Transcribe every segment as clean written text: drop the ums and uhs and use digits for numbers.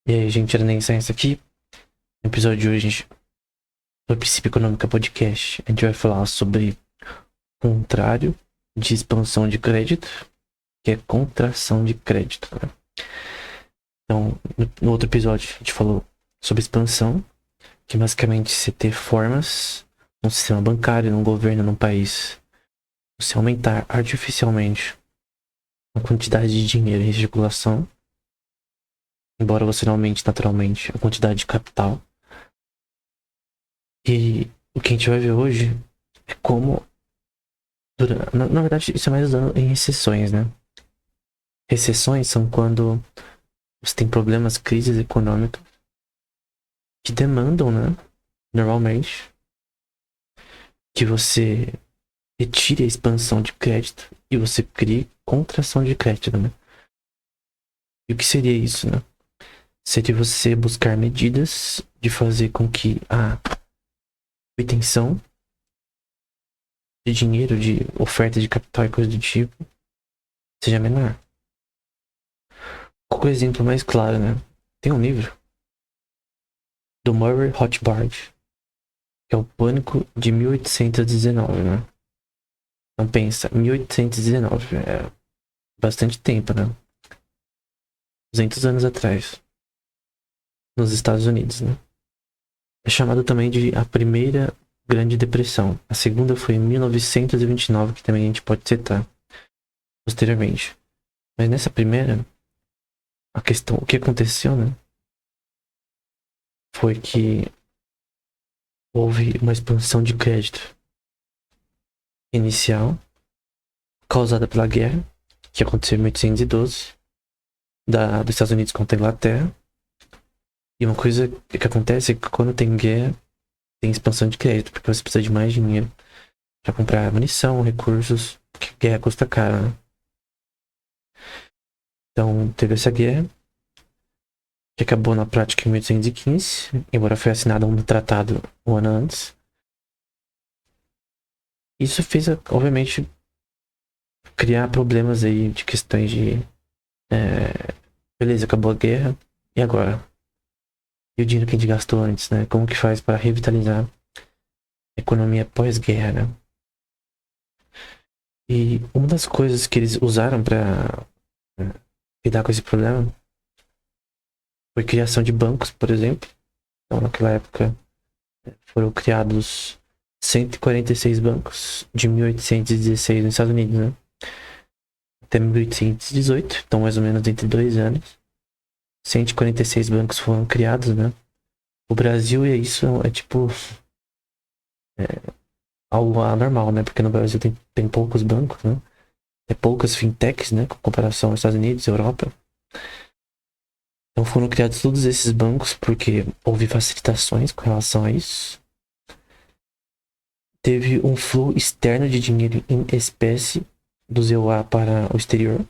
E aí, gente, era nem Science aqui. No episódio de hoje do Princípio Econômica Podcast, a gente vai falar sobre o contrário de expansão de crédito, que é contração de crédito, né? Então, no outro episódio, a gente falou sobre expansão, que basicamente você ter formas num sistema bancário, num governo, num país, você aumentar artificialmente a quantidade de dinheiro em circulação, embora você não aumente naturalmente a quantidade de capital. E o que a gente vai ver hoje é como na verdade, isso é mais usado em recessões, né? Recessões são quando você tem problemas, crises econômicas que demandam, né? Normalmente, que você retire a expansão de crédito e você crie contração de crédito, né? E o que seria isso, né? Seria você buscar medidas de fazer com que a obtenção de dinheiro, de oferta de capital e coisa do tipo, seja menor. Qual é o exemplo mais claro, né? Tem um livro do Murray Rothbard, que é o Pânico de 1819, né? Então pensa, 1819 é bastante tempo, né? 200 anos atrás, nos Estados Unidos, né? É chamado também de a primeira Grande Depressão. A segunda foi em 1929, que também a gente pode citar posteriormente. Mas nessa primeira, a questão, o que aconteceu, né? Foi que houve uma expansão de crédito inicial causada pela guerra, que aconteceu em 1812, dos Estados Unidos contra a Inglaterra. E uma coisa que acontece é que quando tem guerra, tem expansão de crédito, porque você precisa de mais dinheiro para comprar munição, recursos, porque guerra custa caro, né? Então, teve essa guerra, que acabou na prática em 1815, embora foi assinado um tratado um ano antes. Isso fez, obviamente, criar problemas aí de questões de... beleza, acabou a guerra, e agora? E o dinheiro que a gente gastou antes, né? Como que faz para revitalizar a economia pós-guerra, né? E uma das coisas que eles usaram para lidar com esse problema foi a criação de bancos, por exemplo. Então, naquela época, foram criados 146 bancos de 1816 nos Estados Unidos, né? Até 1818, então mais ou menos entre 2 anos. 146 bancos foram criados, né? O Brasil, e isso é tipo algo anormal, né? Porque no Brasil tem poucos bancos, né? É poucas fintechs, né? Com comparação aos Estados Unidos e Europa. Então foram criados todos esses bancos porque houve facilitações com relação a isso. Teve um flow externo de dinheiro em espécie do ZEUA para o exterior.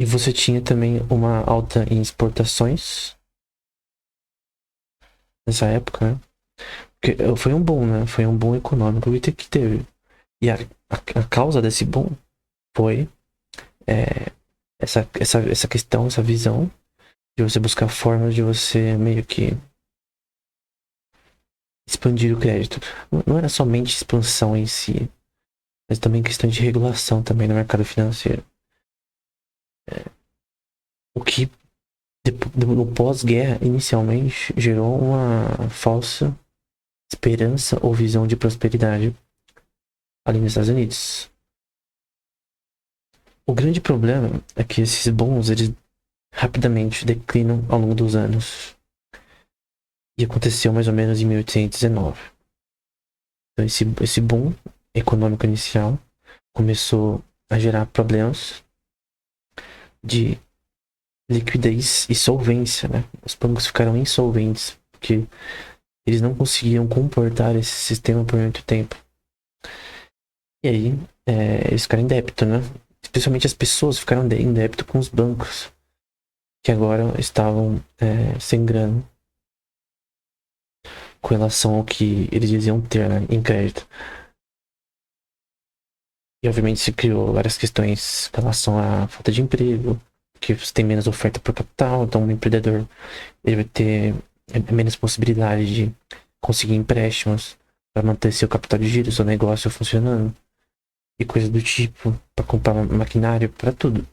E você tinha também uma alta em exportações nessa época, né? Porque foi um boom, né? Foi um boom econômico que teve. E a causa desse boom foi essa questão, essa visão de você buscar formas de você meio que expandir o crédito. Não era somente expansão em si, mas também questão de regulação também no mercado financeiro. O que no pós-guerra inicialmente gerou uma falsa esperança ou visão de prosperidade ali nos Estados Unidos. O grande problema é que esses bons eles rapidamente declinam ao longo dos anos. E aconteceu mais ou menos em 1819. Então esse boom econômico inicial começou a gerar problemas de liquidez e solvência, né? Os bancos ficaram insolventes porque eles não conseguiam comportar esse sistema por muito tempo. E aí eles ficaram em débito, né? Especialmente as pessoas ficaram em débito com os bancos, que agora estavam sem grana com relação ao que eles diziam ter, né, em crédito. E obviamente se criou várias questões com relação à falta de emprego, porque você tem menos oferta por capital, então o empreendedor ele vai ter menos possibilidade de conseguir empréstimos para manter seu capital de giro, seu negócio funcionando e coisas do tipo, para comprar maquinário, para tudo.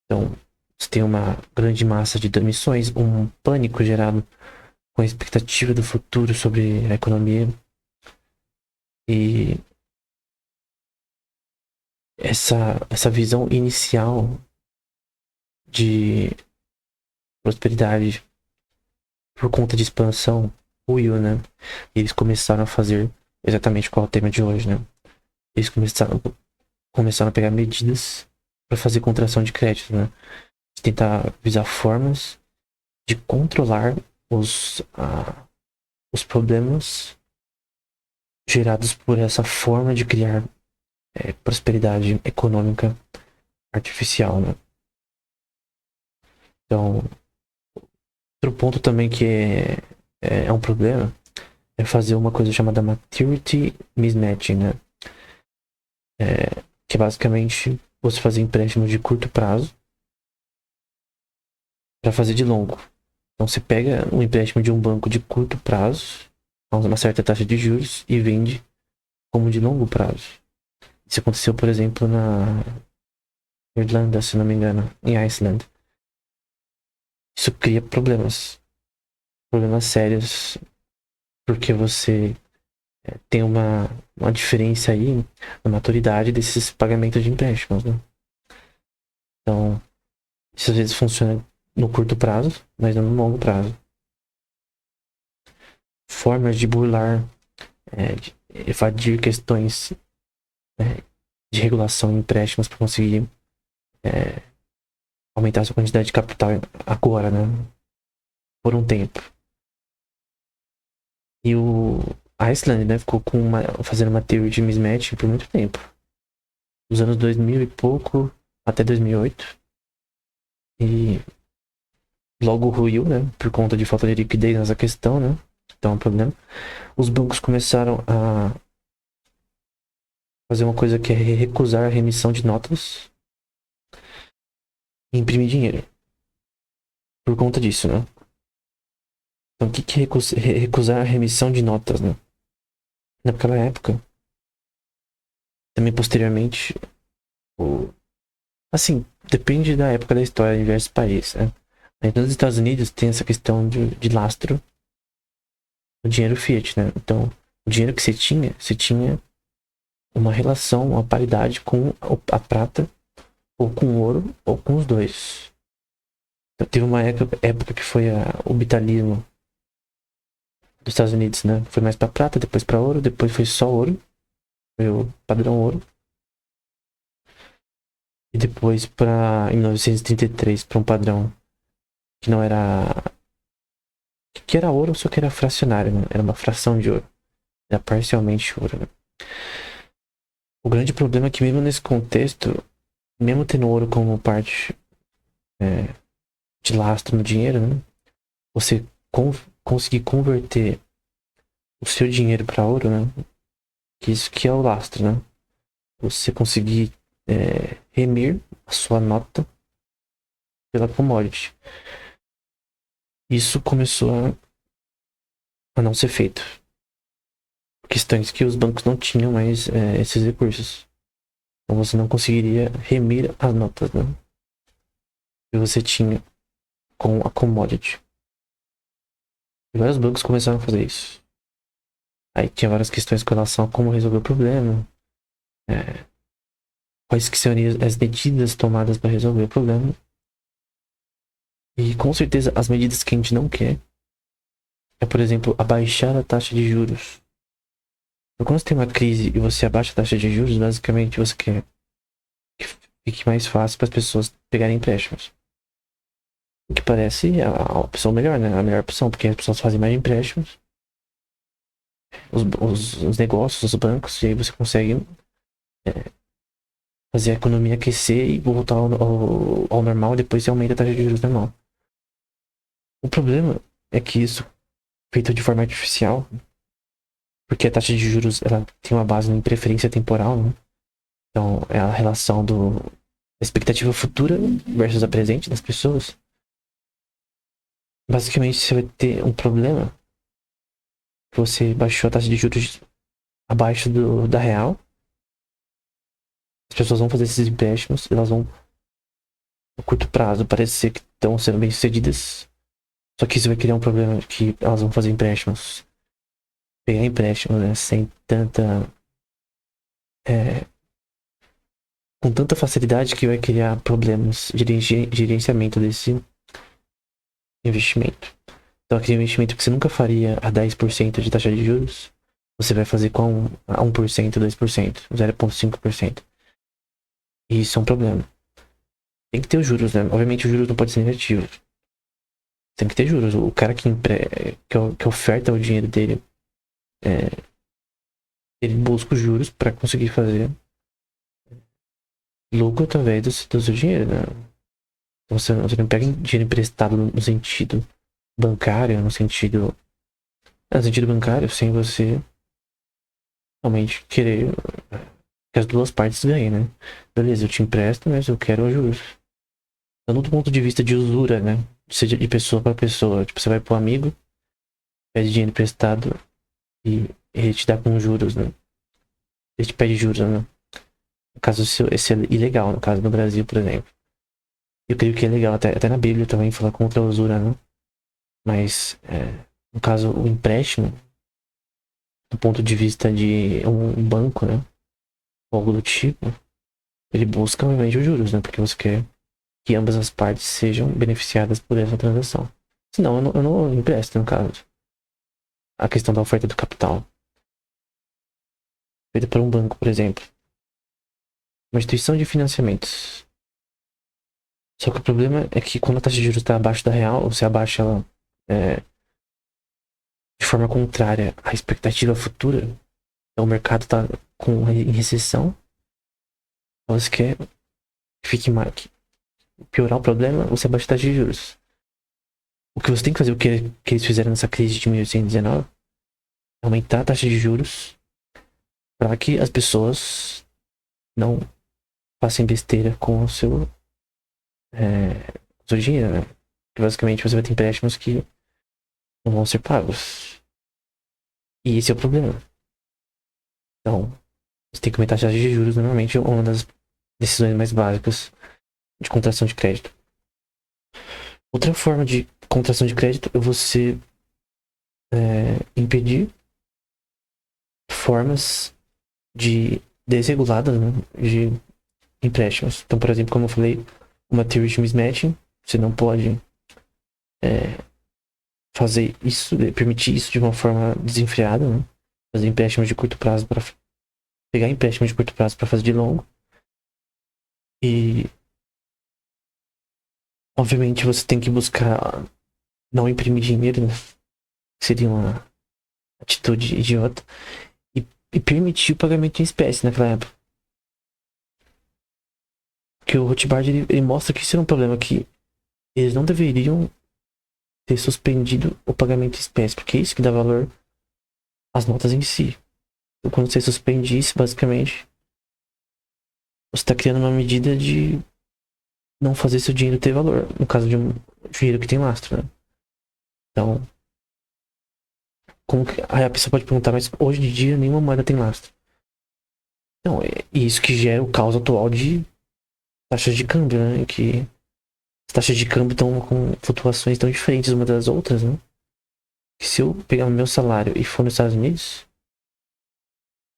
Então, você tem uma grande massa de demissões, um pânico gerado com a expectativa do futuro sobre a economia. E essa visão inicial de prosperidade por conta de expansão ruiu, né? E eles começaram a fazer exatamente qual é o tema de hoje, né? Eles começaram a pegar medidas para fazer contração de crédito, né? Tentar visar formas de controlar os problemas gerados por essa forma de criar prosperidade econômica artificial, né? Então, outro ponto também que é um problema é fazer uma coisa chamada maturity mismatching, né? Que é basicamente você fazer empréstimos de curto prazo para fazer de longo. Então você pega um empréstimo de um banco de curto prazo, a uma certa taxa de juros, e vende como de longo prazo. Isso aconteceu, por exemplo, na Irlanda, se não me engano, em Iceland. Isso cria problemas sérios, porque você tem uma diferença aí na maturidade desses pagamentos de empréstimos, né? Então, isso às vezes funciona no curto prazo, mas não no longo prazo. Formas de burlar, de evadir questões de regulação em empréstimos para conseguir aumentar a sua quantidade de capital agora, né? Por um tempo. E o Iceland, né, ficou fazendo uma teoria de mismatch por muito tempo. Dos anos 2000 e pouco até 2008. E logo ruiu, né, por conta de falta de liquidez nessa questão, né? Então é um problema. Os bancos começaram a fazer uma coisa que é recusar a remissão de notas e imprimir dinheiro. Por conta disso, né? Então o que é recusar a remissão de notas, né? Naquela época, também posteriormente, assim, depende da época da história em diversos países, né? Mas nos Estados Unidos tem essa questão de lastro no dinheiro fiat, né? Então, o dinheiro que você tinha uma relação, uma paridade com a prata, ou com o ouro, ou com os dois. Então, teve uma época que foi o bitalismo dos Estados Unidos, né? Foi mais pra prata, depois pra ouro, depois foi só ouro, foi o padrão ouro. E depois em 1933 para um padrão que não era, que era ouro, só que era fracionário, né? Era uma fração de ouro, era parcialmente ouro, né? O grande problema é que mesmo nesse contexto, mesmo tendo ouro como parte de lastro no dinheiro, né? Você conseguir converter o seu dinheiro para ouro, né? Que isso que é o lastro, né? Você conseguir remir a sua nota pela commodity. Isso começou a não ser feito. Questões que os bancos não tinham mais esses recursos. Então você não conseguiria remir as notas, né? Que você tinha com a commodity. E vários bancos começaram a fazer isso. Aí tinha várias questões com relação a como resolver o problema. Quais que seriam as medidas tomadas para resolver o problema. E com certeza as medidas que a gente não quer é, por exemplo, abaixar a taxa de juros. Então, quando você tem uma crise e você abaixa a taxa de juros, basicamente você quer que fique mais fácil para as pessoas pegarem empréstimos. O que parece a opção melhor, né? A melhor opção, porque as pessoas fazem mais empréstimos. Os negócios, os bancos, e aí você consegue fazer a economia aquecer e voltar ao normal, e depois você aumenta a taxa de juros normal. O problema é que isso, feito de forma artificial, porque a taxa de juros ela tem uma base em preferência temporal, né? Então é a relação a expectativa futura versus a presente das pessoas, basicamente você vai ter um problema que você baixou a taxa de juros abaixo da real. As pessoas vão fazer esses empréstimos, elas vão, no curto prazo, parecer que estão sendo bem-sucedidas. Só que isso vai criar um problema que elas vão fazer empréstimos, pegar empréstimos, né, sem tanta... com tanta facilidade que vai criar problemas de gerenciamento desse investimento. Então, aquele investimento que você nunca faria a 10% de taxa de juros, você vai fazer com a 1%, 2%, 0,5%. E isso é um problema. Tem que ter os juros, né? Obviamente os juros não pode ser negativo. Tem que ter juros. O cara que oferta o dinheiro dele, ele busca os juros para conseguir fazer lucro através do seu dinheiro, né? Então você não pega dinheiro emprestado no sentido bancário, no sentido bancário, sem você realmente querer que as duas partes ganhem, né? Beleza, eu te empresto, mas eu quero os juros. Então, do ponto de vista de usura, né? Seja de pessoa para pessoa. Tipo, você vai pro amigo, pede dinheiro emprestado e ele te dá com juros, né? Ele te pede juros, né? No caso, esse é ilegal, no caso do Brasil, por exemplo. Eu creio que é legal, até na Bíblia também, falar contra a usura, né? Mas, no caso, o empréstimo, do ponto de vista de um banco, né? Ou algo do tipo, ele busca, obviamente, os juros, né? Porque você quer que ambas as partes sejam beneficiadas por essa transação. Senão, eu não empresto, no caso. A questão da oferta do capital. Feita por um banco, por exemplo. Uma instituição de financiamentos. Só que o problema é que quando a taxa de juros está abaixo da real, você abaixa ela de forma contrária à expectativa futura. Então o mercado está em recessão. Você quer que fique mais, piorar o problema, você abaixa a taxa de juros. O que você tem que fazer, o que eles fizeram nessa crise de 1819, é aumentar a taxa de juros para que as pessoas não façam besteira com o seu dinheiro, né? Que basicamente você vai ter empréstimos que não vão ser pagos. E esse é o problema. Então, você tem que aumentar a taxa de juros, normalmente é uma das decisões mais básicas de contração de crédito. Outra forma de contração de crédito é você impedir formas desreguladas, né, de empréstimos. Então, por exemplo, como eu falei, uma theory de mismatching, você não pode fazer isso, permitir isso de uma forma desenfreada, né? Fazer empréstimos de curto prazo para pegar empréstimos de curto prazo para fazer de longo. E obviamente você tem que buscar não imprimir dinheiro, né? Seria uma atitude idiota. E permitir o pagamento em espécie naquela época. Porque o Rothbard ele mostra que isso era um problema, que eles não deveriam ter suspendido o pagamento em espécie, porque é isso que dá valor às notas em si. Então, quando você suspende isso, basicamente, você está criando uma medida de não fazer seu dinheiro ter valor, no caso de um dinheiro que tem lastro, né? Então, como que... Aí a pessoa pode perguntar, mas hoje em dia nenhuma moeda tem lastro. Então, é isso que gera o caos atual de taxas de câmbio, né? Que as taxas de câmbio estão com flutuações tão diferentes umas das outras, né? Que se eu pegar o meu salário e for nos Estados Unidos,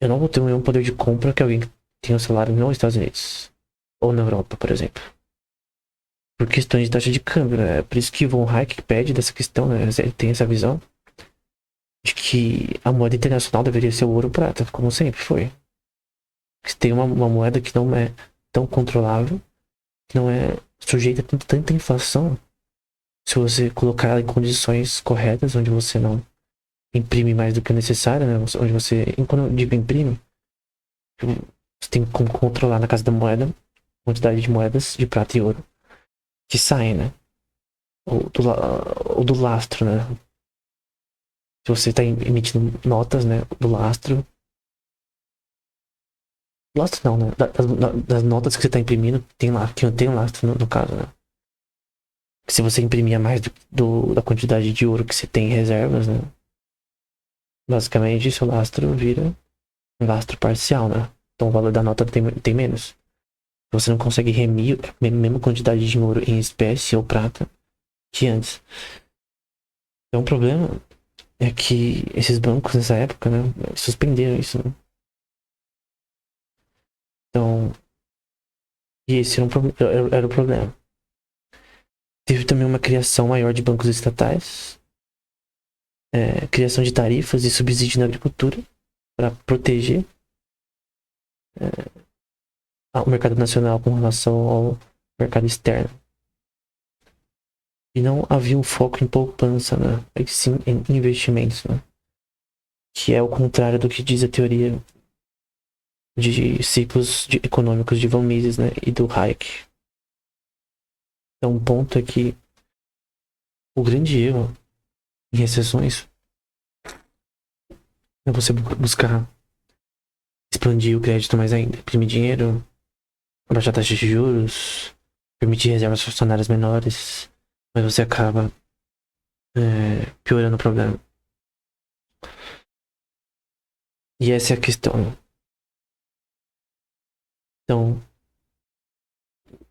eu não vou ter o mesmo poder de compra que alguém que tem um salário nos Estados Unidos. Ou na Europa, por exemplo. Por questões de taxa de câmbio, né? É por isso que Von Hayek pede dessa questão, né? Ele tem essa visão de que a moeda internacional deveria ser o ouro prata, como sempre foi. Se tem uma moeda que não é tão controlável, que não é sujeita a tanta inflação, se você colocar ela em condições corretas, onde você não imprime mais do que o necessário, né? Onde você, quando eu digo imprime, você tem como controlar na casa da moeda a quantidade de moedas de prata e ouro que saem, né? Ou do lastro, né? Se você está emitindo notas, né, do lastro, Lastro não, né? Das notas que você tá imprimindo, tem lastro no caso, né? Se você imprimir mais da quantidade de ouro que você tem em reservas, né? Basicamente, seu lastro vira um lastro parcial, né? Então o valor da nota tem menos. Você não consegue remir a mesma quantidade de ouro em espécie ou prata que antes. Então o problema é que esses bancos nessa época, né? Suspenderam isso, né? Então, e esse era o problema. Teve também uma criação maior de bancos estatais, criação de tarifas e subsídios na agricultura para proteger o mercado nacional com relação ao mercado externo. E não havia um foco em poupança, né? E sim em investimentos, né? Que é o contrário do que diz a teoria de ciclos econômicos de Von Mises, né? E do Hayek. Então, o ponto é que o grande erro em recessões é você buscar expandir o crédito mais ainda, imprimir dinheiro, baixar taxas de juros, permitir reservas fracionárias menores, mas você acaba piorando o problema. E essa é a questão. Então,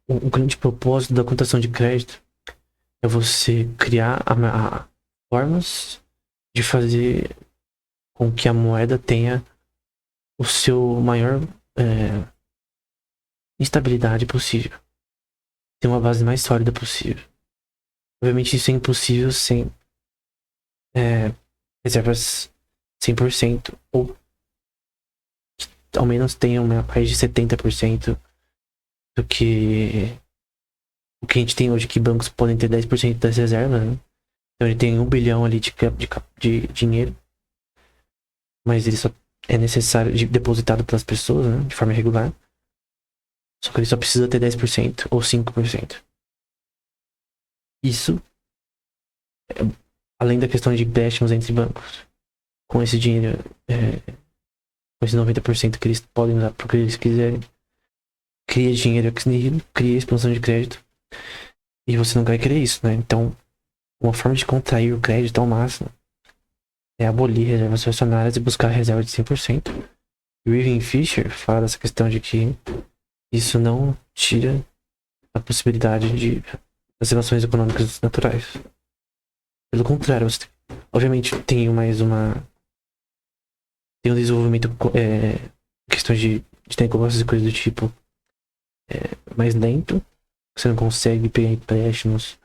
o grande propósito da contação de crédito é você criar formas de fazer com que a moeda tenha o seu maior instabilidade possível. Ter uma base mais sólida possível. Obviamente isso é impossível sem reservas 100% ou ao menos tenham mais de 70% do que o que a gente tem hoje, que bancos podem ter 10% das reservas, né? Então ele tem 1 bilhão ali de dinheiro, mas ele só é necessário depositado pelas pessoas, né, de forma regular. Só que ele só precisa ter 10% ou 5%. Isso, além da questão de empréstimos entre bancos. Com esse dinheiro, com esse 90% que eles podem usar para o que eles quiserem, cria dinheiro ex nihilo, cria expansão de crédito. E você não vai querer isso, né? Então, uma forma de contrair o crédito ao máximo é abolir reservas fracionárias e buscar reserva de 100%. E o Irving Fisher fala dessa questão de que isso não tira a possibilidade das relações econômicas naturais. Pelo contrário, você obviamente tem tem um desenvolvimento questões de negócios e coisas do tipo mais lento. Você não consegue pegar empréstimos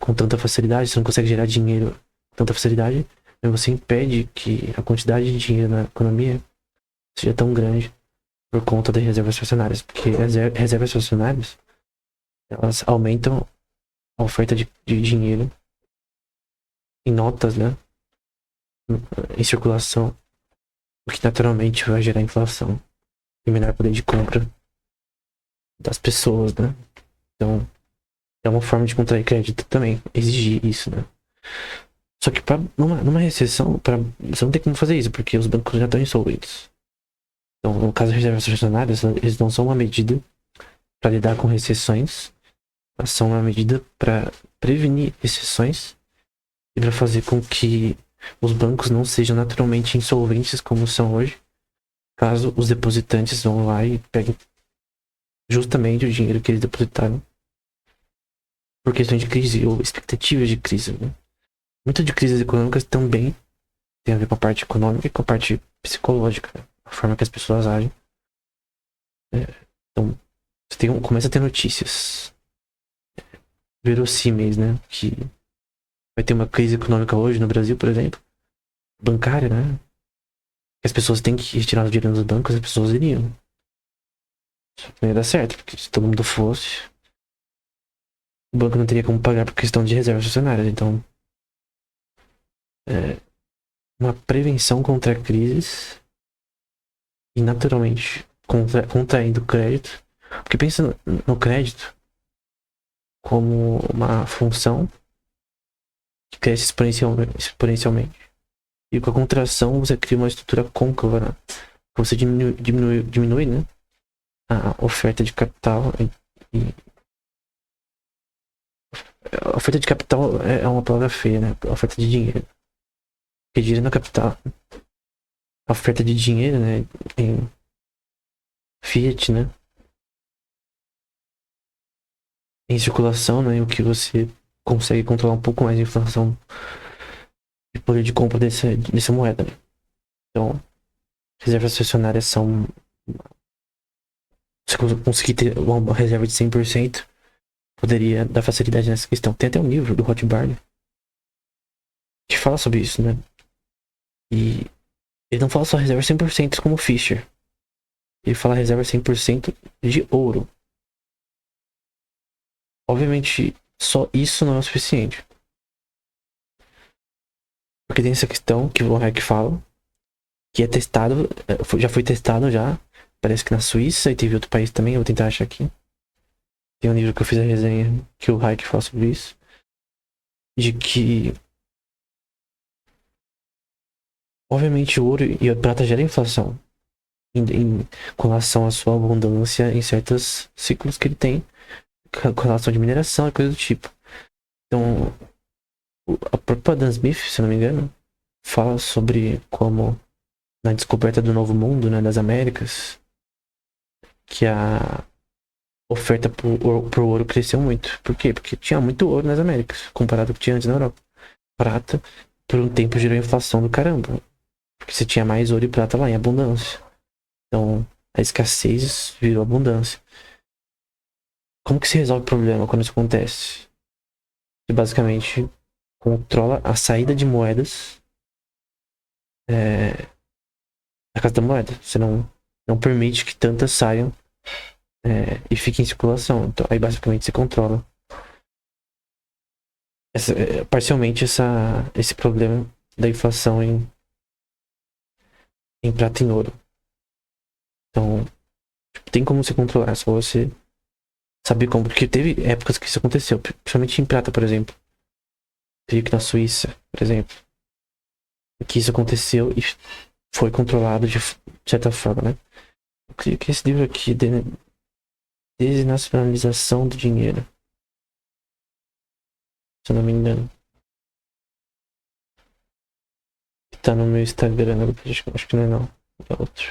com tanta facilidade, você não consegue gerar dinheiro com tanta facilidade, mas você impede que a quantidade de dinheiro na economia seja tão grande por conta das reservas fracionárias, porque as reservas fracionárias elas aumentam a oferta de dinheiro em notas, né, em circulação, o que naturalmente vai gerar inflação e menor poder de compra das pessoas, né? Então é uma forma de contrair crédito também, exigir isso, né? Só que numa recessão, você não tem como fazer isso, porque os bancos já estão insolventes. Então, no caso das reservas fracionárias, eles não são uma medida para lidar com recessões, elas são uma medida para prevenir recessões e para fazer com que os bancos não sejam naturalmente insolventes como são hoje, caso os depositantes vão lá e peguem justamente o dinheiro que eles depositaram por questão de crise ou expectativas de crise, né? Muitas de crises econômicas também tem a ver com a parte econômica e com a parte psicológica, né? A forma que as pessoas agem. Então, você começa a ter notícias verossímeis, né? Que vai ter uma crise econômica hoje no Brasil, por exemplo, bancária, né? Que as pessoas têm que retirar o dinheiro dos bancos, as pessoas iriam. Só que não ia dar certo, porque se todo mundo fosse, o banco não teria como pagar por questão de reservas acionárias. Então, uma prevenção contra crises e naturalmente contraindo crédito. Porque pensa no crédito como uma função que cresce exponencialmente. E com a contração você cria uma estrutura côncava, né? você diminui, né, a oferta de capital a oferta de capital é uma palavra feia, né? A oferta de dinheiro. Porque dinheiro não é capital. A oferta de dinheiro, né? Em fiat, né? Em circulação, né? O que você consegue controlar um pouco mais a inflação e poder de compra dessa moeda, né? Então, reservas estacionárias são. Se você conseguir ter uma reserva de 100%, poderia dar facilidade nessa questão. Tem até um livro do Rothbard que fala sobre isso, né? E ele não fala só reserva 100% como o Fischer. Ele fala reserva 100% de ouro. Obviamente, só isso não é o suficiente. Porque tem essa questão que o Von Hayek fala, que é testado, já foi testado já, parece que na Suíça, e teve outro país também, eu vou tentar achar aqui. Tem um livro que eu fiz a resenha, que o Hayek fala sobre isso, de que, obviamente, o ouro e a prata geram inflação, com relação à sua abundância em certos ciclos que ele tem, com relação de mineração e coisa do tipo. Então, a própria Adam Smith, se não me engano, fala sobre como na descoberta do Novo Mundo, né, das Américas, que a oferta pro ouro cresceu muito. Por quê? Porque tinha muito ouro nas Américas, comparado com o que tinha antes na Europa. Prata, por um tempo, gerou inflação do caramba. Porque você tinha mais ouro e prata lá em abundância. Então, a escassez virou abundância. Como que se resolve o problema quando isso acontece? Você basicamente controla a saída de moedas da casa da moeda. Você não permite que tantas saiam e fiquem em circulação. Então, aí basicamente você controla parcialmente esse problema da inflação em prata e em ouro. Então, tipo, tem como você controlar, é só você saber como. Porque teve épocas que isso aconteceu, principalmente em prata, por exemplo. Teve que na Suíça, por exemplo, que isso aconteceu e foi controlado de certa forma, né? Eu creio que esse livro aqui, Desnacionalização do Dinheiro, se eu não me engano, tá no meu Instagram, acho que não é não, é outro.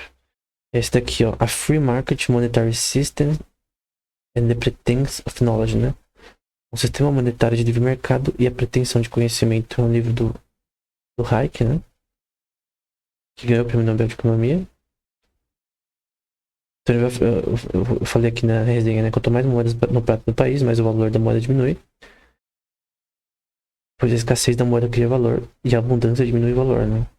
Esse daqui, ó, A Free Market Monetary System and the Pretense of Knowledge, né? Um sistema monetário de livre mercado e a pretensão de conhecimento. É um livro do Hayek, né? Que ganhou o Prêmio Nobel de Economia. Então eu falei aqui na resenha, né? Quanto mais moedas no prato do país, mais o valor da moeda diminui. Pois a escassez da moeda cria valor e a abundância diminui o valor, né?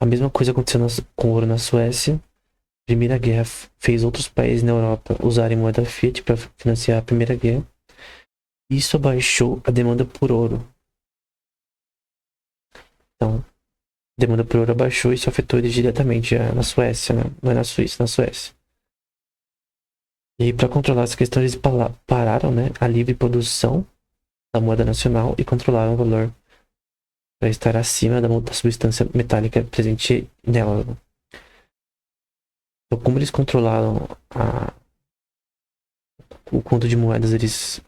A mesma coisa aconteceu com o ouro na Suécia. A Primeira Guerra fez outros países na Europa usarem moeda fiat para financiar a Primeira Guerra. Isso abaixou a demanda por ouro. Então, a demanda por ouro abaixou e isso afetou eles diretamente na Suécia, né? Não é na Suíça, na Suécia. E aí, para controlar essa questão, eles pararam, né, a livre produção da moeda nacional e controlaram o valor para estar acima da substância metálica presente nela. Então, como eles controlaram o quanto de moedas eles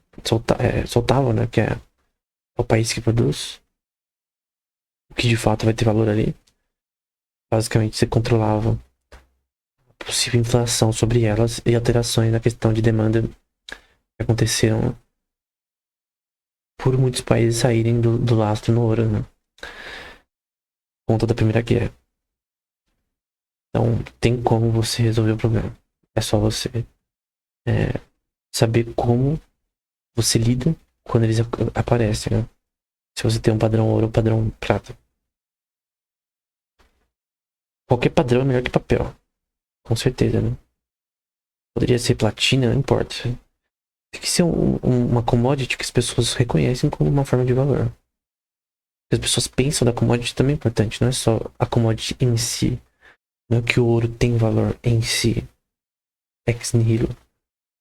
soltavam, né, que é o país que produz, o que de fato vai ter valor ali, basicamente você controlava a possível inflação sobre elas e alterações na questão de demanda que aconteceram por muitos países saírem do lastro no ouro, né? Por conta da Primeira Guerra. Então, tem como você resolver o problema. É só você saber como você lida quando eles aparecem, né? Se você tem um padrão ouro ou um padrão prata. Qualquer padrão é melhor que papel. Com certeza, né? Poderia ser platina, não importa. Tem que ser uma commodity que as pessoas reconhecem como uma forma de valor. As pessoas pensam da commodity também é importante. Não é só a commodity em si. Não é que o ouro tem valor em si. Ex nihilo.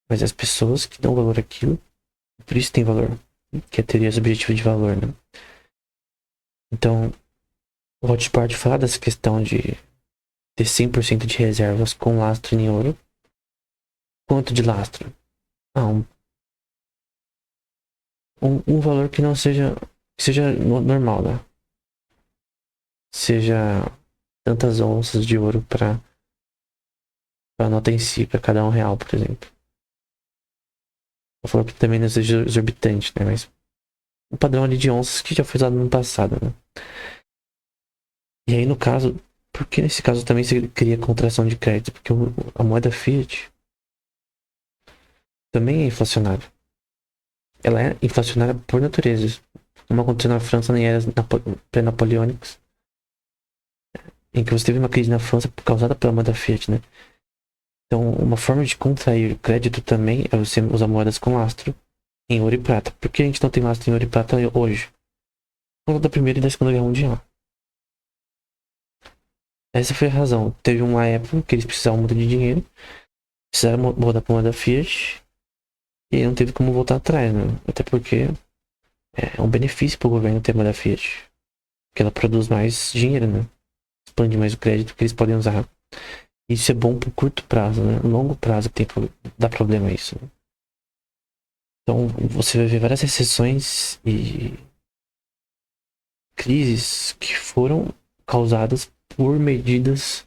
Mas as pessoas que dão valor àquilo, por isso tem valor. Que é a teoria subjetiva de valor, né? Então, o Rothbard fala dessa questão de ter 100% de reservas com lastro em ouro. Quanto de lastro? Ah, um valor que não seja, que seja normal, né? Seja tantas onças de ouro para a nota em si, para cada R$ 1, por exemplo. Um valor que também não seja exorbitante, né? Mas um padrão ali de onças que já foi usado no passado, né? E aí, no caso, por que nesse caso também se cria contração de crédito? Porque a moeda fiat também é inflacionária. Ela é inflacionária por natureza. Como aconteceu na França em eras pré-napoleônicas, em que você teve uma crise na França causada pela moeda fiat, né? Então, uma forma de contrair crédito também é você usar moedas com lastro em ouro e prata. Por que a gente não tem lastro em ouro e prata hoje? Por causa da Primeira e da Segunda Guerra Mundial. Essa foi a razão. Teve uma época que eles precisavam muito de dinheiro, precisaram voltar para moeda fiat, e aí não teve como voltar atrás, né? Até porque é um benefício para o governo ter moeda fiat. Porque ela produz mais dinheiro, né? Expande mais o crédito que eles podem usar. Isso é bom pro curto prazo, né? Longo prazo dá problema isso, né? Então você vai ver várias recessões e crises que foram causadas por medidas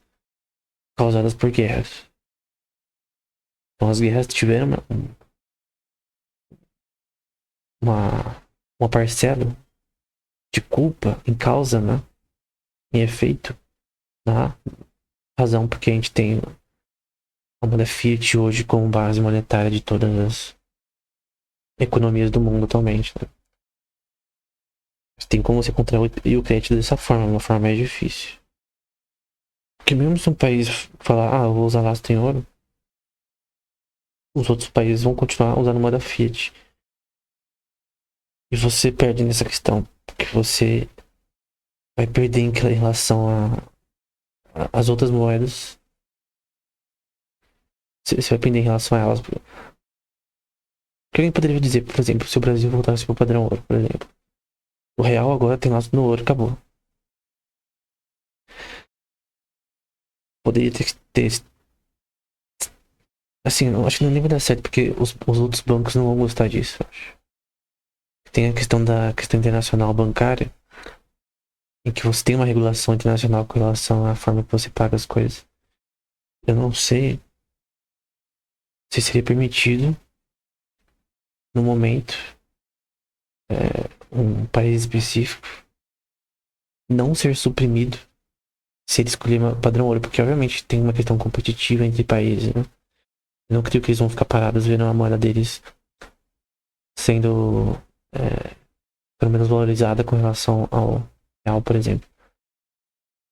causadas por guerras. Então as guerras tiveram uma, uma parcela de culpa em causa, né? Em efeito, na razão porque a gente tem a moeda fiat hoje como base monetária de todas as economias do mundo atualmente, né? Tem como você contrair o crédito dessa forma, uma forma mais difícil. Porque mesmo se um país falar, eu vou usar lastro em ouro, os outros países vão continuar usando moeda fiat. E você perde nessa questão, porque você vai perder em relação às outras moedas. Você vai perder em relação a elas. Porque alguém poderia dizer, por exemplo, se o Brasil voltasse pro padrão ouro, por exemplo. O real agora tem lastro no ouro, acabou. Poderia ter assim, eu acho que nem vai dar certo, porque os outros bancos não vão gostar disso, eu acho. Tem a questão da questão internacional bancária, em que você tem uma regulação internacional com relação à forma que você paga as coisas. Eu não sei se seria permitido, no momento, um país específico não ser suprimido se ele escolher padrão ouro, porque obviamente tem uma questão competitiva entre países, né? Eu não creio que eles vão ficar parados vendo a moeda deles sendo pelo menos valorizada com relação ao real, por exemplo.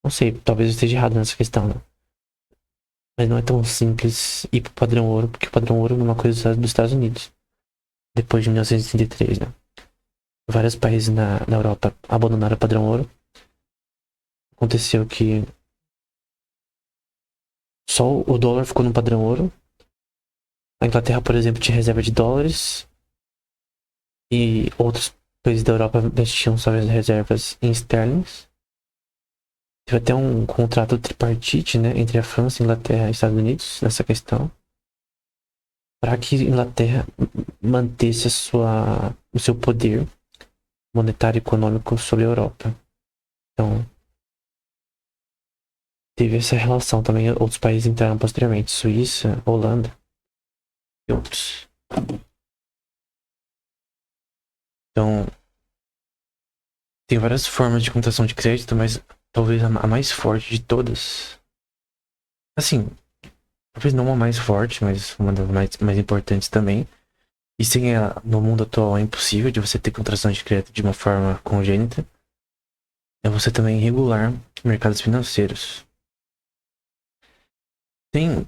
Não sei, talvez eu esteja errado nessa questão, né? Mas não é tão simples ir pro padrão ouro, porque o padrão ouro é uma coisa dos Estados Unidos. Depois de 1933, né? Vários países na Europa abandonaram o padrão ouro. Aconteceu que só o dólar ficou no padrão ouro. A Inglaterra, por exemplo, tinha reserva de dólares. E outros países da Europa tinham suas reservas em sterlings. Teve até um contrato tripartite, né, entre a França, Inglaterra e Estados Unidos nessa questão, para que a Inglaterra mantesse o seu poder monetário e econômico sobre a Europa. Então, teve essa relação também. Outros países entraram posteriormente, Suíça, Holanda e outros. Então, tem várias formas de contração de crédito, mas talvez a mais forte de todas, assim, talvez não a mais forte, mas uma das mais importantes também. E sem ela, no mundo atual, é impossível de você ter contração de crédito de uma forma congênita. É você também regular mercados financeiros. Tem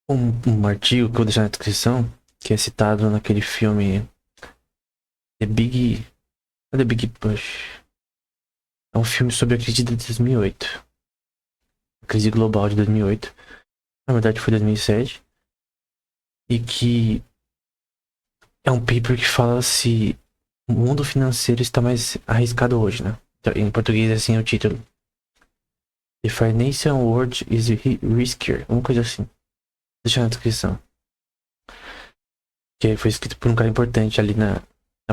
um artigo que eu vou deixar na descrição, que é citado naquele filme The Big... The Big Push. É um filme sobre a crise de 2008. A crise global de 2008. Na verdade foi 2007. E que é um paper que fala se o mundo financeiro está mais arriscado hoje, né? Em português, assim, é o título. The financial world is riskier. Uma coisa assim. Deixa na descrição. Que foi escrito por um cara importante ali na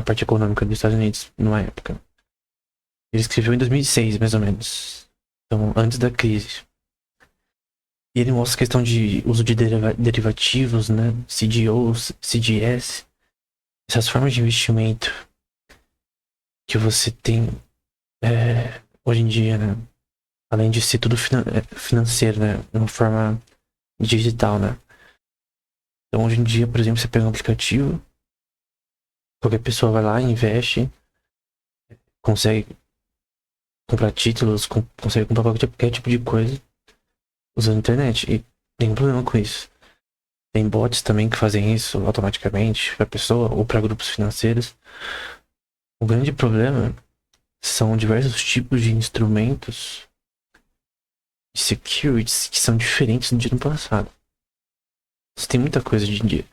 parte econômica dos Estados Unidos, numa época. Ele escreveu em 2006, mais ou menos. Então, antes da crise. E ele mostra a questão de uso de derivativos, né? CDOs, CDS. Essas formas de investimento que você tem hoje em dia, né? Além de ser tudo financeiro, né? De uma forma digital, né? Então, hoje em dia, por exemplo, você pega um aplicativo, qualquer pessoa vai lá, investe, consegue comprar títulos, consegue comprar qualquer tipo de coisa usando a internet. E tem um problema com isso. Tem bots também que fazem isso automaticamente para pessoa ou para grupos financeiros. O grande problema são diversos tipos de instrumentos de securities que são diferentes do dia do passado. Você tem muita coisa hoje em dia.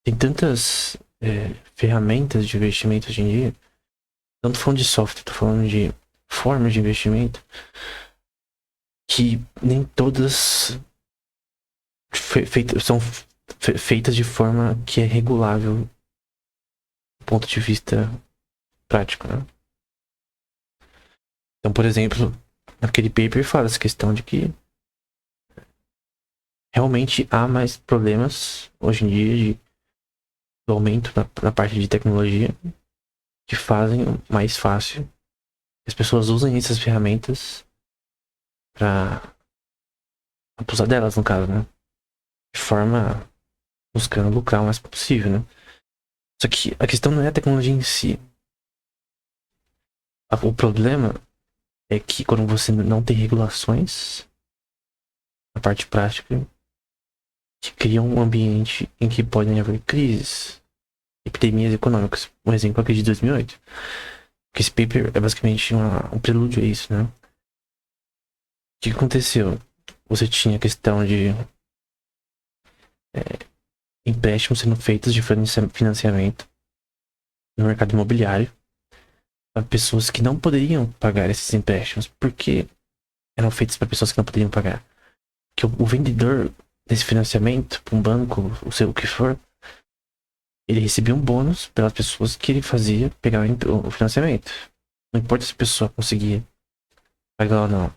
Tem tantas ferramentas de investimento hoje em dia. Não tô falando de software, tô falando de formas de investimento que nem todas são feitas de forma que é regulável do ponto de vista prático, né? Então, por exemplo, naquele paper fala essa questão de que realmente há mais problemas hoje em dia do aumento na parte de tecnologia que fazem mais fácil que as pessoas usem essas ferramentas para abusar delas, no caso, né? De forma buscando lucrar o mais possível, né? Só que a questão não é a tecnologia em si. O problema é que quando você não tem regulações na parte prática, que cria um ambiente em que podem haver crises, epidemias econômicas. Um exemplo aqui de 2008. Que esse paper é basicamente um prelúdio a isso, né? O que aconteceu? Você tinha a questão de empréstimos sendo feitos de financiamento no mercado imobiliário para pessoas que não poderiam pagar esses empréstimos. Por que eram feitos para pessoas que não poderiam pagar? Que o vendedor desse financiamento para um banco, ou sei o que for, ele recebia um bônus pelas pessoas que ele fazia pegar o financiamento. Não importa se a pessoa conseguia pagar ou não.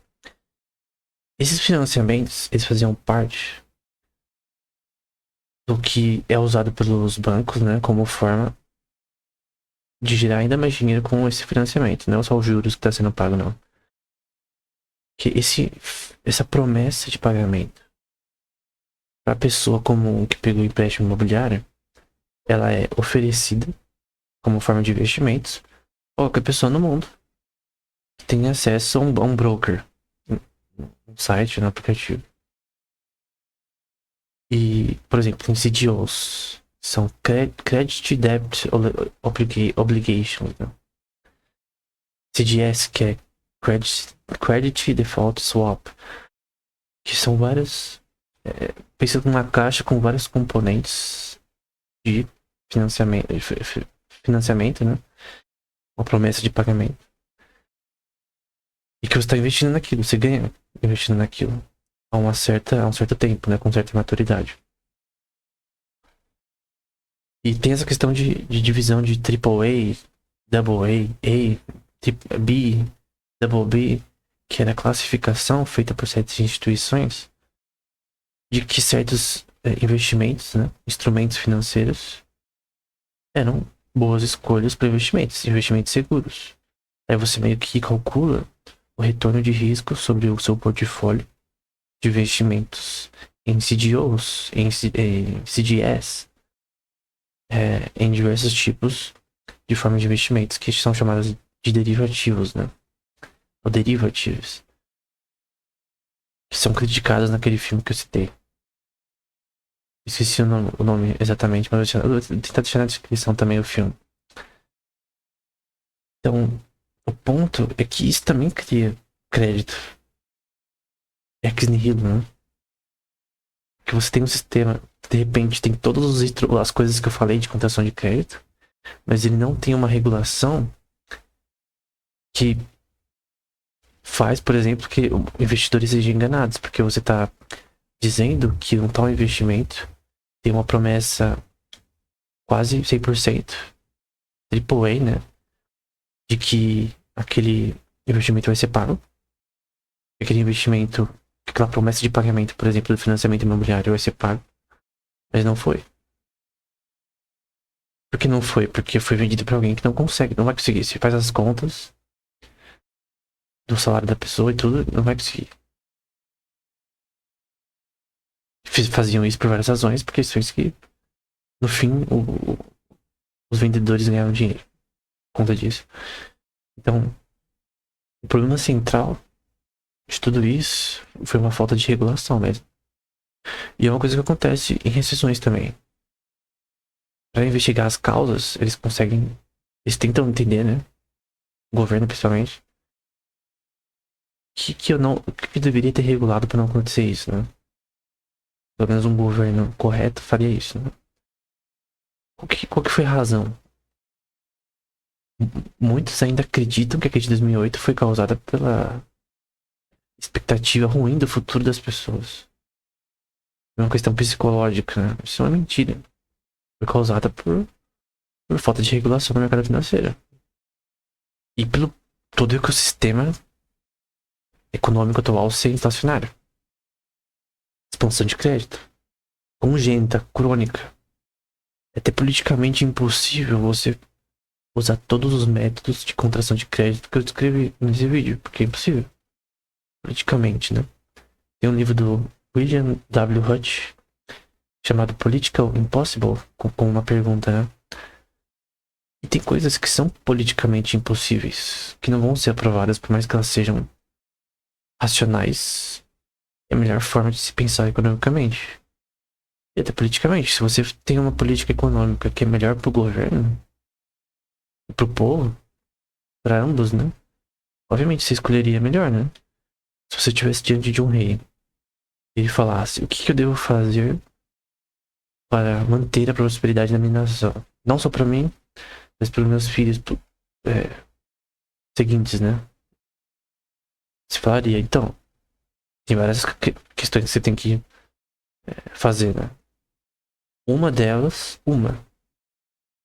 Esses financiamentos, eles faziam parte do que é usado pelos bancos, né, como forma de gerar ainda mais dinheiro com esse financiamento. Não só os juros que está sendo pago, não. Que essa promessa de pagamento para a pessoa comum que pegou o empréstimo imobiliário, ela é oferecida como forma de investimentos a qualquer pessoa no mundo que tenha acesso a um broker, um site, um aplicativo. E, por exemplo, tem CDOs, são Credit Debt Obligations, né? CDS, que é Credit Default Swap, que são várias, pensa numa caixa com vários componentes de financiamento, né? Uma promessa de pagamento. E que você está investindo naquilo, você ganha investindo naquilo a um certo tempo, né? Com certa maturidade. E tem essa questão de divisão de AAA, AA, B, Double B, que era a classificação feita por certas instituições de que certos investimentos, né, instrumentos financeiros, eram boas escolhas para investimentos seguros. Aí você meio que calcula o retorno de risco sobre o seu portfólio de investimentos em CDOs, em CDS, em diversos tipos de formas de investimentos que são chamadas de derivativos, né? Ou derivatives, que são criticadas naquele filme que eu citei. Esqueci o nome exatamente, mas eu vou tentar deixar na descrição também o filme. Então, o ponto é que isso também cria crédito. Ex nihilo, né? Que você tem um sistema, de repente tem todas as coisas que eu falei de contação de crédito, mas ele não tem uma regulação que faz, por exemplo, que investidores sejam enganados, porque você está dizendo que um tal investimento tem uma promessa quase 100%, AAA, né? De que aquele investimento vai ser pago. Aquele investimento, aquela promessa de pagamento, por exemplo, do financiamento imobiliário vai ser pago. Mas não foi. Por que não foi? Porque foi vendido para alguém que não consegue, não vai conseguir. Se faz as contas do salário da pessoa e tudo, não vai conseguir. Faziam isso por várias razões, porque questões que, no fim, os vendedores ganharam dinheiro por conta disso. Então, o problema central de tudo isso foi uma falta de regulação mesmo. E é uma coisa que acontece em recessões também. Para investigar as causas, eles conseguem. Eles tentam entender, né? O governo, principalmente. O que deveria ter regulado para não acontecer isso, né? Pelo menos um governo correto faria isso, né? Qual que foi a razão? Muitos ainda acreditam que a crise de 2008 foi causada pela expectativa ruim do futuro das pessoas. É uma questão psicológica, né? Isso é uma mentira. Foi causada por falta de regulação no mercado financeiro. E pelo todo o ecossistema econômico atual ser inflacionário. Expansão de crédito. Congênita, crônica. É até politicamente impossível você usar todos os métodos de contração de crédito que eu descrevi nesse vídeo, porque é impossível. Politicamente, né? Tem um livro do William W. Hutch chamado Political Impossible, com uma pergunta, né? E tem coisas que são politicamente impossíveis, que não vão ser aprovadas por mais que elas sejam racionais. É a melhor forma de se pensar economicamente. E até politicamente. Se você tem uma política econômica que é melhor pro governo, pro povo, para ambos, né? Obviamente você escolheria melhor, né? Se você estivesse diante de um rei e ele falasse: o que eu devo fazer para manter a prosperidade da minha nação? Não só para mim, mas para os meus filhos seguintes, né? Você falaria, então, tem várias questões que você tem que fazer, né? Uma delas,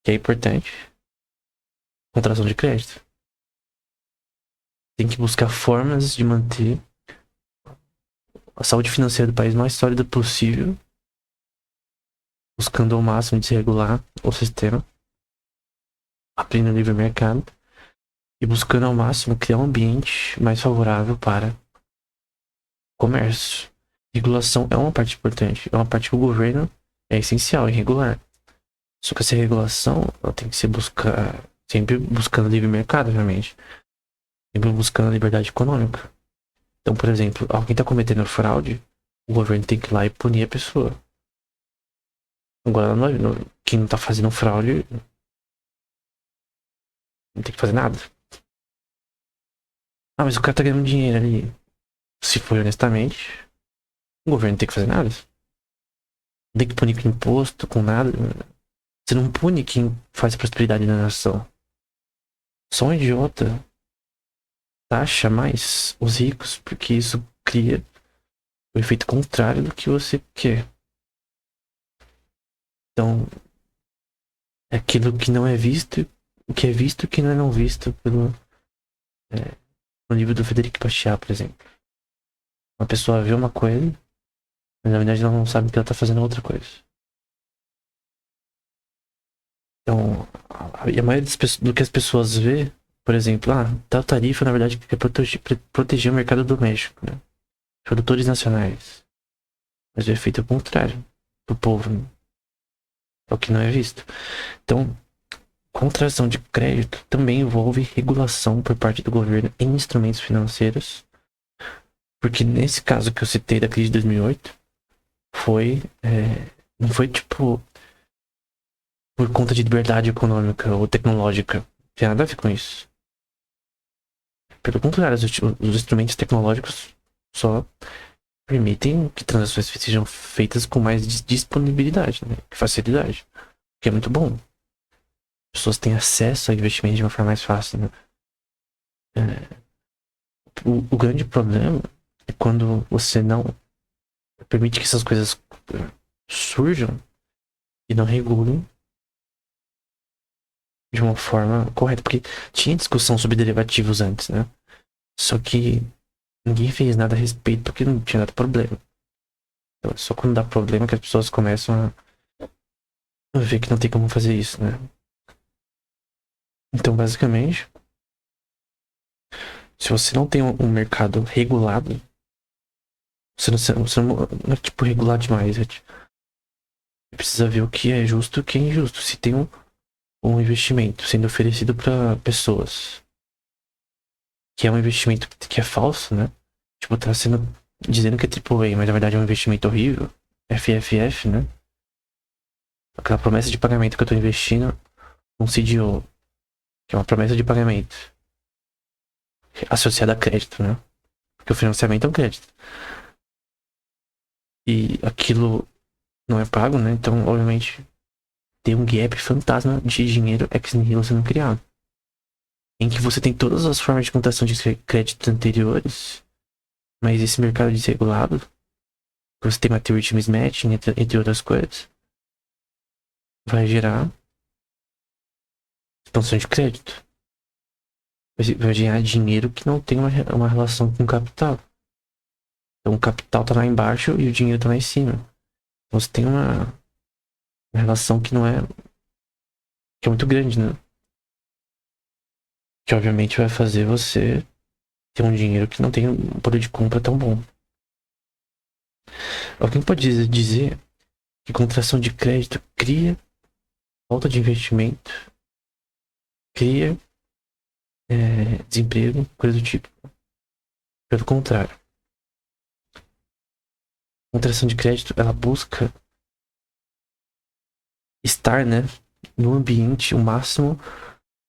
que é importante, contração de crédito. Tem que buscar formas de manter a saúde financeira do país mais sólida possível, buscando ao máximo desregular o sistema, abrindo o livre mercado e buscando ao máximo criar um ambiente mais favorável para comércio. Regulação é uma parte importante, é uma parte que o governo é essencial em regular. Só que essa regulação ela tem que ser sempre buscando livre mercado, obviamente. Sempre buscando a liberdade econômica. Então, por exemplo, alguém está cometendo fraude, o governo tem que ir lá e punir a pessoa. Agora, quem não tá fazendo fraude não tem que fazer nada. Ah, mas o cara tá ganhando dinheiro ali. Se for honestamente, o governo não tem que fazer nada. Não tem que punir com imposto, com nada. Você não pune quem faz a prosperidade da nação. Só um idiota taxa mais os ricos, porque isso cria o efeito contrário do que você quer. Então, é aquilo que não é visto, o que é visto que não é não visto no livro do Frederic Bastiat, por exemplo. Uma pessoa vê uma coisa, mas na verdade ela não sabe que ela está fazendo outra coisa. Então, a maioria do que as pessoas vê, por exemplo, tal tarifa na verdade quer proteger o mercado doméstico, né? Produtores nacionais. Mas o efeito é o contrário pro povo, né? É o que não é visto. Então, contração de crédito também envolve regulação por parte do governo em instrumentos financeiros, porque nesse caso que eu citei da crise de 2008, não foi tipo por conta de liberdade econômica ou tecnológica. Não tem nada a ver com isso. Pelo contrário, os instrumentos tecnológicos só permitem que transações sejam feitas com mais disponibilidade, né? Facilidade. O que é muito bom. As pessoas têm acesso a investimentos de uma forma mais fácil, né? o grande problema é quando você não permite que essas coisas surjam e não regulam de uma forma correta. Porque tinha discussão sobre derivativos antes, né? Só que ninguém fez nada a respeito porque não tinha dado problema. Então, só quando dá problema que as pessoas começam a ver que não tem como fazer isso, né? Então, basicamente, se você não tem um mercado regulado, você não é tipo regular demais. Precisa ver o que é justo e o que é injusto. Se tem um investimento sendo oferecido para pessoas, que é um investimento que é falso, né? Tipo, tá sendo dizendo que é AAA, mas na verdade é um investimento horrível. FFF, né? Aquela promessa de pagamento que eu tô investindo num CDO, que é uma promessa de pagamento associada a crédito, né? Porque o financiamento é um crédito. E aquilo não é pago, né? Então, obviamente, tem um gap fantasma de dinheiro ex nihilo sendo criado. Em que você tem todas as formas de contratação de crédito anteriores, mas esse mercado desregulado, você tem maturity mismatching, entre outras coisas, vai gerar expansão de crédito. Vai gerar dinheiro que não tem uma relação com o capital. Então o capital tá lá embaixo e o dinheiro tá lá em cima. Então você tem uma relação que não é. Que é muito grande, né? Que obviamente vai fazer você ter um dinheiro que não tem um poder de compra tão bom. Alguém pode dizer que contração de crédito cria falta de investimento, cria desemprego, coisa do tipo. Pelo contrário, a contração de crédito ela busca estar, né, no ambiente o máximo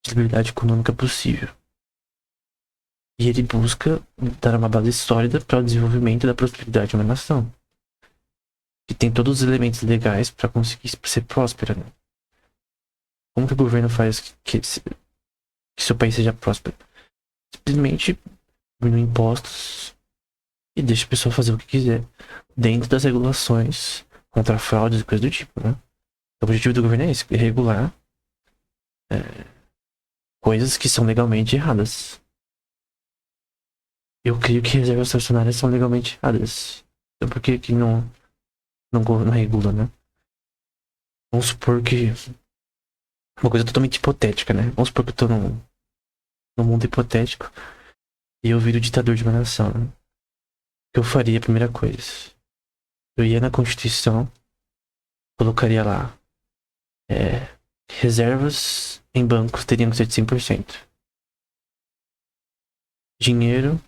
de liberdade econômica possível. E ele busca dar uma base sólida para o desenvolvimento da prosperidade de uma nação. Que tem todos os elementos legais para conseguir ser próspera. Né? Como que o governo faz que seu país seja próspero? Simplesmente diminui impostos e deixa a pessoa fazer o que quiser. Dentro das regulações contra fraudes e coisas do tipo, né? O objetivo do governo é esse, é regular coisas que são legalmente erradas. Eu creio que reservas estacionárias são legalmente erradas. Então por que não regula, né? Vamos supor que... Uma coisa totalmente hipotética, né? Vamos supor que eu tô num mundo hipotético e eu viro ditador de uma nação, né? O que eu faria, a primeira coisa? Eu ia na Constituição, colocaria lá reservas em bancos teriam que ser de 100%. Dinheiro,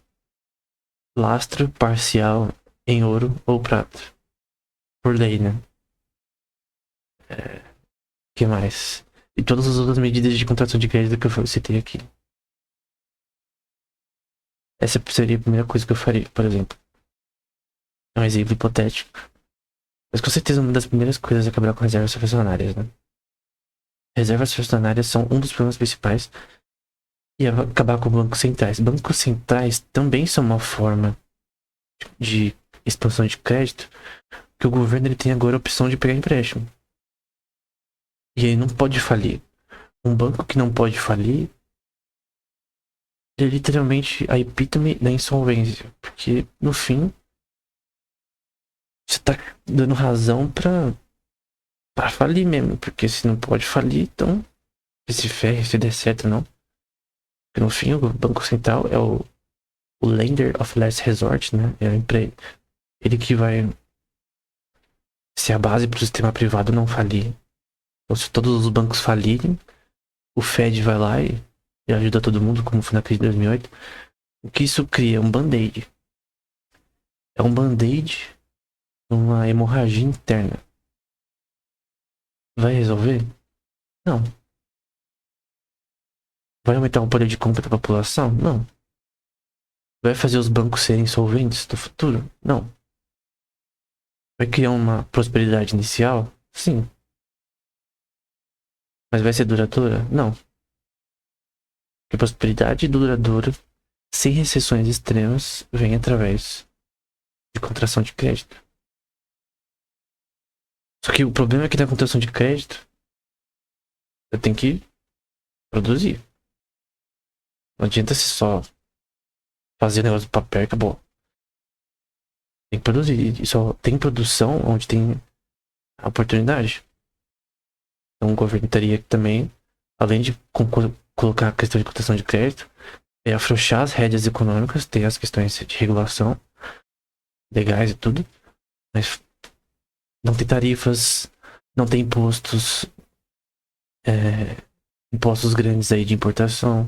lastro parcial em ouro ou prata. Por lei, né? Que mais? E todas as outras medidas de contratação de crédito que eu citei aqui. Essa seria a primeira coisa que eu faria, por exemplo. É um exemplo hipotético. Mas com certeza uma das primeiras coisas é acabar com reservas fracionárias, né? Reservas fracionárias são um dos problemas principais e acabar com bancos centrais. Bancos centrais também são uma forma de expansão de crédito que o governo ele tem agora a opção de pegar empréstimo. E ele não pode falir. Um banco que não pode falir é literalmente a epítome da insolvência. Porque, no fim, você tá dando razão pra falir mesmo. Porque se não pode falir, então se ferre, se der certo, não. Porque, no fim, o Banco Central é o lender of last resort, né? É ele que vai ser a base pro sistema privado não falir. Então, se todos os bancos falirem, o Fed vai lá e ajuda todo mundo, como foi na crise de 2008. O que isso cria? Um band-aid. É um band-aid numa hemorragia interna. Vai resolver? Não. Vai aumentar o poder de compra da população? Não. Vai fazer os bancos serem solventes no futuro? Não. Vai criar uma prosperidade inicial? Sim. Mas vai ser duradoura? Não. Porque prosperidade duradoura sem recessões extremas, vem através de contração de crédito. Só que o problema é que na contração de crédito, você tem que produzir. Não adianta se só fazer negócio do papel e acabou. Tem que produzir. E só tem produção onde tem a oportunidade. Então o governo teria que também, além de colocar a questão de contração de crédito, afrouxar as rédeas econômicas, ter as questões de regulação legais e tudo, mas não tem tarifas, não tem impostos, impostos grandes aí de importação,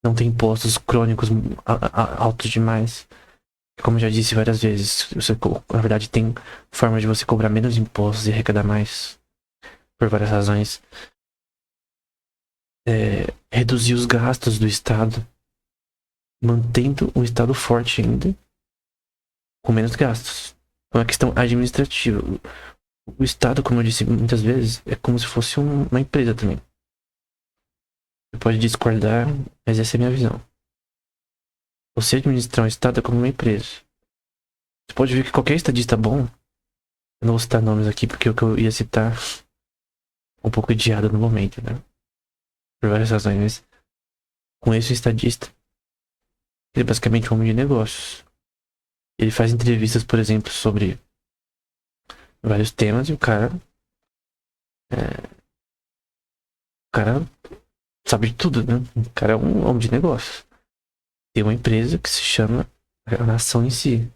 não tem impostos crônicos altos demais. Como eu já disse várias vezes, você, na verdade tem formas de você cobrar menos impostos e arrecadar mais, por várias razões. Reduzir os gastos do Estado, mantendo um Estado forte ainda, com menos gastos. É uma questão administrativa. O Estado, como eu disse muitas vezes, é como se fosse uma empresa também. Você pode discordar, mas essa é a minha visão. Você administrar um Estado é como uma empresa. Você pode ver que qualquer estadista bom, eu não vou citar nomes aqui porque o que eu ia citar é um pouco odiado no momento, né? Por várias razões, mas com esse estadista, ele é basicamente um homem de negócios. Ele faz entrevistas, por exemplo, sobre vários temas e o cara sabe de tudo, né? O cara é um homem de negócios. Tem uma empresa que se chama a nação em si.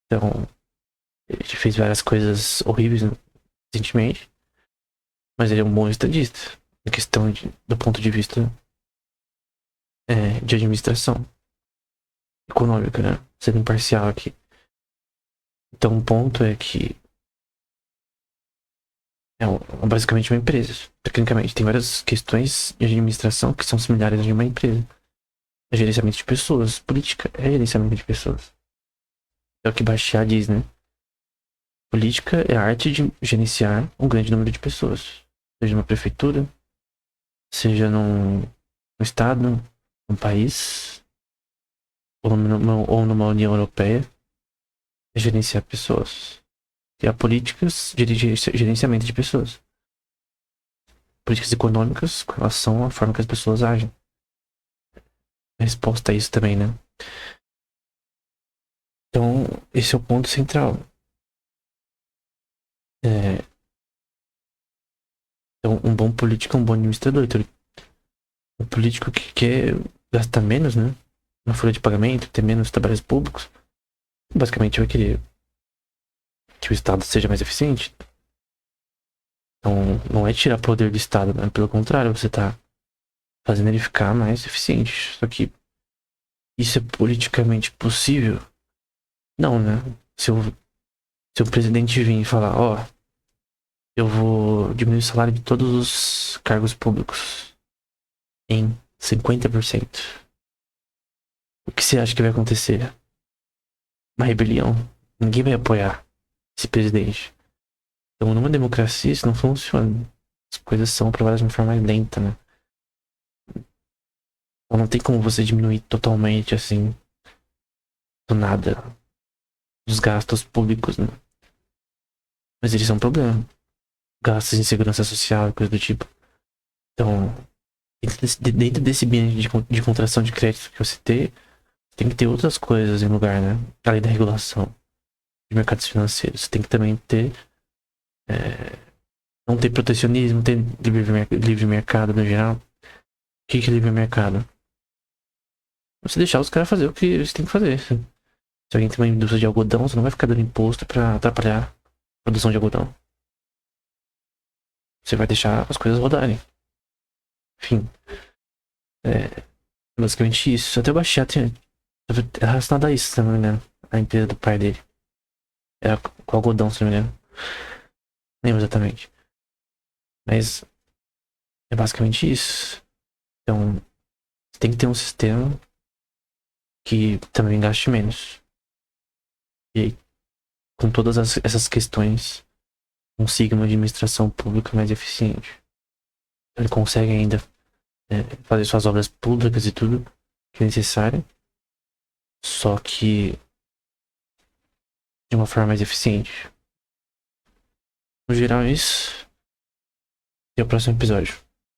Então, ele fez várias coisas horríveis recentemente, mas ele é um bom estadista, em questão do ponto de vista de administração econômica, né? Sendo imparcial aqui. Então, o ponto é que basicamente uma empresa. Tecnicamente, tem várias questões de administração que são similares a de uma empresa. É gerenciamento de pessoas. Política é gerenciamento de pessoas. É o que Bastiat diz, né? Política é a arte de gerenciar um grande número de pessoas. Seja numa prefeitura, seja num estado, num país, ou numa União Europeia. É gerenciar pessoas. E a políticas de gerenciamento de pessoas. Políticas econômicas com relação à forma que as pessoas agem. A resposta a isso também, né? Então, esse é o ponto central. Então, um bom político é um bom administrador. Então, um político que quer gastar menos, né? Na folha de pagamento, ter menos trabalhos públicos, basicamente vai querer que o Estado seja mais eficiente. Então, não é tirar poder do Estado, né? Pelo contrário, você tá fazendo ele ficar mais eficiente. Só que isso é politicamente possível? Não, né? Se o presidente vir e falar, eu vou diminuir o salário de todos os cargos públicos em 50%. O que você acha que vai acontecer? Uma rebelião. Ninguém vai apoiar esse presidente. Então, numa democracia, isso não funciona. As coisas são aprovadas de uma forma mais lenta, né? Então, não tem como você diminuir totalmente, assim, do nada, os gastos públicos, né? Mas eles são um problema. Gastos em segurança social e coisa do tipo. Então, dentro desse ambiente de contração de crédito que você tem que ter outras coisas em lugar, né? Além da regulação de mercados financeiros. Você tem que também ter não ter protecionismo, ter livre mercado no geral. O que é livre mercado? Você deixar os caras fazer o que eles têm que fazer. Se alguém tem uma indústria de algodão, você não vai ficar dando imposto pra atrapalhar a produção de algodão. Você vai deixar as coisas rodarem. Enfim. É basicamente isso. Até o Bastiat é relacionado a isso, se não me engano. A empresa do pai dele. Era com algodão, se não me engano. Não lembro exatamente. Mas é basicamente isso. Então, você tem que ter um sistema que também gaste menos. E aí, com todas essas questões, consiga uma administração pública mais eficiente. Ele consegue ainda fazer suas obras públicas e tudo que é necessário. Só que de uma forma mais eficiente. No geral é isso. Até o próximo episódio.